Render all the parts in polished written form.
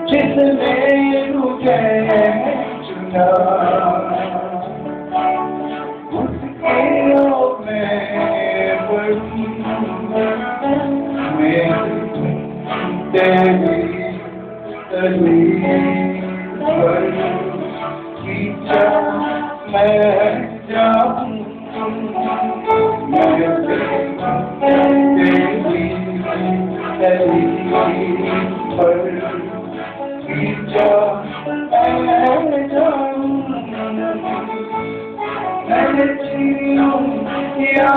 जिसने मुझे चुना उसके में बढ़ूं मैं तेरी पर खींचा मैं जाऊं मैं तेरी पर खींचा मैं जाऊं मैं जीऊं या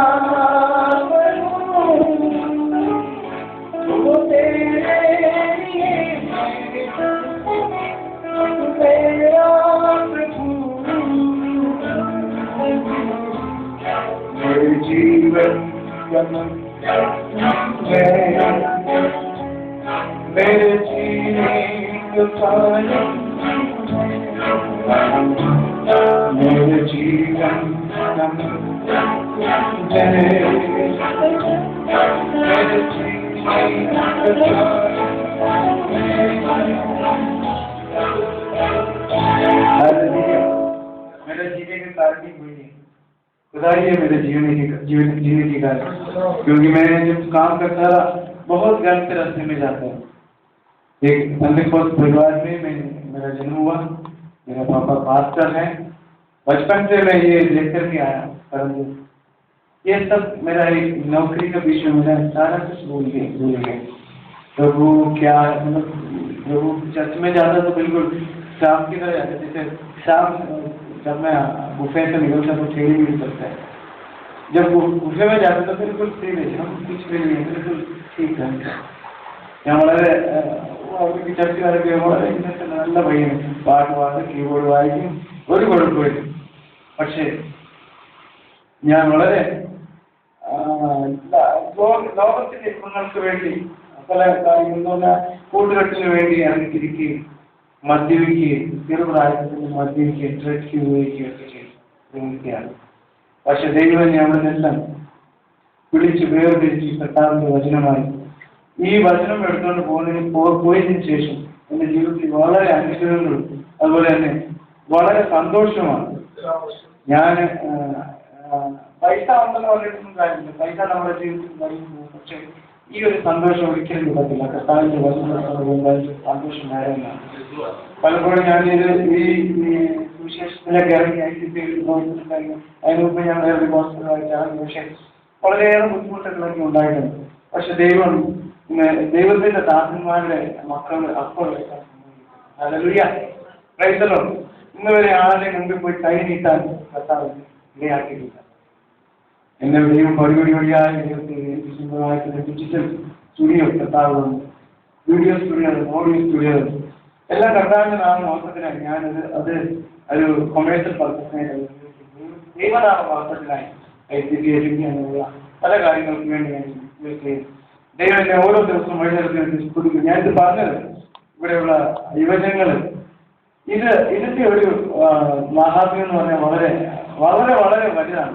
मरूं वो तेरे मेरा प्रभु मेरे जीवन मेरे जीने का पानी मेरे जीवन मेरे जीने का मेरे जीने के कारण ही हुई है खुदा ही है मेरे जीने की कारण क्योंकि मैं जब काम करता रहा बहुत गलत रास्ते में जाता हूँ। एक पेंटेकोस्ट परिवार में मेरा जन्म हुआ। मेरा पापा पास्टर है। बचपन से मैं ये देखकर के आया परंतु ये सब मेरा एक नौकरी का विषय मेरा सारा कुछ भूल गए। प्रभु क्या मतलब प्रभु चर्च में जाता तो बिल्कुल शाम की तरह जाता जैसे शाम जब मैं गुफे से निकलता तो ठेली मिल सकता है। जब गुफे में जाता तो बिल्कुल फ्री नहीं हम कुछ भी नहीं बिल्कुल ठीक है ഞാൻ വളരെ അവർക്ക് ചർച്ച വരയ്ക്കുക വളരെ ഇന്നത്തെ നല്ല പയ്യൻ പാട്ട് പാട്ട് കീബോർഡ് വായിക്കും ഒരു കുഴപ്പമില്ല. പക്ഷേ ഞാൻ വളരെ ലോകത്തിന്റെ ഇഷ്ടങ്ങൾക്ക് വേണ്ടി പല കാര്യങ്ങൾ കൂട്ടുകെട്ടിന് വേണ്ടി ഇറങ്ങിത്തിരിക്കുകയും മദ്യപിക്കുകയും ചെറുപ്രായത്തിൽ മദ്യപിക്കുകയും ഡ്രഗ്സ് ഉപയോഗിക്കുകയൊക്കെ ചെയ്യുകയാണ്. പക്ഷെ ദൈവം ഞങ്ങളെല്ലാം വിളിച്ച് വേർതിരിച്ച് കർത്താവിന്റെ വചനമായി ഈ വചനം എടുത്തുകൊണ്ട് പോയതിനു ശേഷം എൻ്റെ ജീവിതത്തിൽ വളരെ അനുഗ്രഹങ്ങളും അതുപോലെ തന്നെ വളരെ സന്തോഷമാണ്. ഞാൻ പൈസ ഉണ്ടെന്ന് പറഞ്ഞിട്ടൊന്നും കാര്യമില്ല. പൈസ നമ്മുടെ ജീവിതത്തിൽ വരുന്നു. പക്ഷെ ഈ ഒരു സന്തോഷം ഒരിക്കലും കിട്ടത്തില്ല. കർത്താവിന്റെ വചനം സന്തോഷം നേരെയാണ്. പലപ്പോഴും ഞാനിത് ഈ സുവിശേഷത്തിലൊക്കെ ഇറങ്ങി പോയിട്ടുണ്ടായിരുന്നു. അതിന് മുമ്പ് ഞാൻ വേറെ ഹോസ്പിറ്റലായിട്ടാണ്. പക്ഷെ വളരെയേറെ ബുദ്ധിമുട്ടുകളൊക്കെ ഉണ്ടായിട്ടുണ്ട്. പക്ഷെ ദൈവത്തിന്റെ ദാസന്മാരുടെ മക്കൾ അപ്പോൾ ഇന്ന് വരെ ആരുടെയും മുമ്പിൽ പോയി കൈ നീട്ടാൻ കർത്താവ് ഇടയാക്കിയിട്ടില്ല. എന്നെ ദൈവം പടിപടിയായി ഡിജിറ്റൽ സ്റ്റുഡിയോ കർത്താവ് വീഡിയോ സ്റ്റുഡിയോ ഓഡിയോ സ്റ്റുഡിയോ എല്ലാം കർത്താവിന്റെ നാമ വാസത്തിനായി ഞാനത് ഒരു കൊമേഴ്സ്യൽ പർപ്പസിനായി ദൈവനാമ വാസത്തിനായി എന്നുള്ള പല കാര്യങ്ങൾക്ക് വേണ്ടി ഞാൻ ദൈവം എന്നെ ഓരോ ദിവസവും വഴിതെടുക്കും. ഞാനിത് പറഞ്ഞത് ഇവിടെയുള്ള യുവജനങ്ങൾ ഇതിന്റെ ഒരു മഹാത്മ്യം എന്ന് പറഞ്ഞാൽ വളരെ വളരെ വളരെ വലുതാണ്.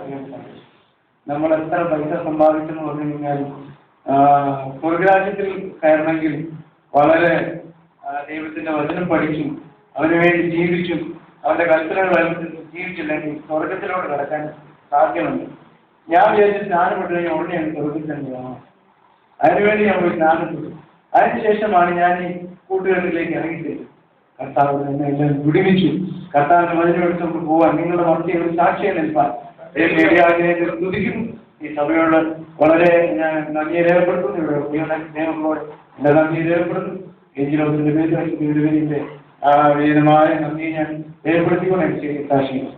നമ്മൾ എത്ര പൈസ സമ്പാദിച്ചെന്ന് പറഞ്ഞു കഴിഞ്ഞാലും സ്വർഗരാജ്യത്തിൽ കയറണമെങ്കിൽ വളരെ ദൈവത്തിന്റെ വചനം പഠിച്ചും അവന് വേണ്ടി ജീവിച്ചും അവന്റെ കൽപ്പനകൾ ജീവിച്ചില്ലെങ്കിൽ സ്വർഗത്തിലോട്ട് കടക്കാൻ സാധ്യമുണ്ട്. ഞാൻ വിചാരിച്ച് സ്നാനപ്പെട്ടു കഴിഞ്ഞാൽ ഉടനെ എനിക്ക് സ്വർഗത്തിൽ പോകണം. അതിനുവേണ്ടി ഞാൻ പോയി സ്നാനപ്പെട്ടു. അതിനുശേഷമാണ് ഞാൻ ഈ കൂട്ടുകെട്ടിലേക്ക് ഇറങ്ങിത്തരും. കർത്താവ് എന്നെ എല്ലാം വിടുവിച്ചു. കർത്താവിന്റെ വചനം എടുത്തുകൊണ്ട് പോവാൻ നിങ്ങളുടെ മധ്യ ഒരു സാക്ഷിയെ നിൽപ്പാൻ സ്തുതിക്കുന്നു. ഈ സഭയോട് വളരെ ഞാൻ നന്ദി രേഖപ്പെടുത്തുന്നു. ഇവിടെ നിയമങ്ങളോട് എന്റെ നന്ദി രേഖപ്പെടുത്തുന്നു. എഞ്ചിനോസിന്റെ പേരിന്റെ വിധമായ നന്ദി ഞാൻ രേഖപ്പെടുത്തിക്കൊണ്ട് എനിക്ക് സാക്ഷിക്കുന്നു.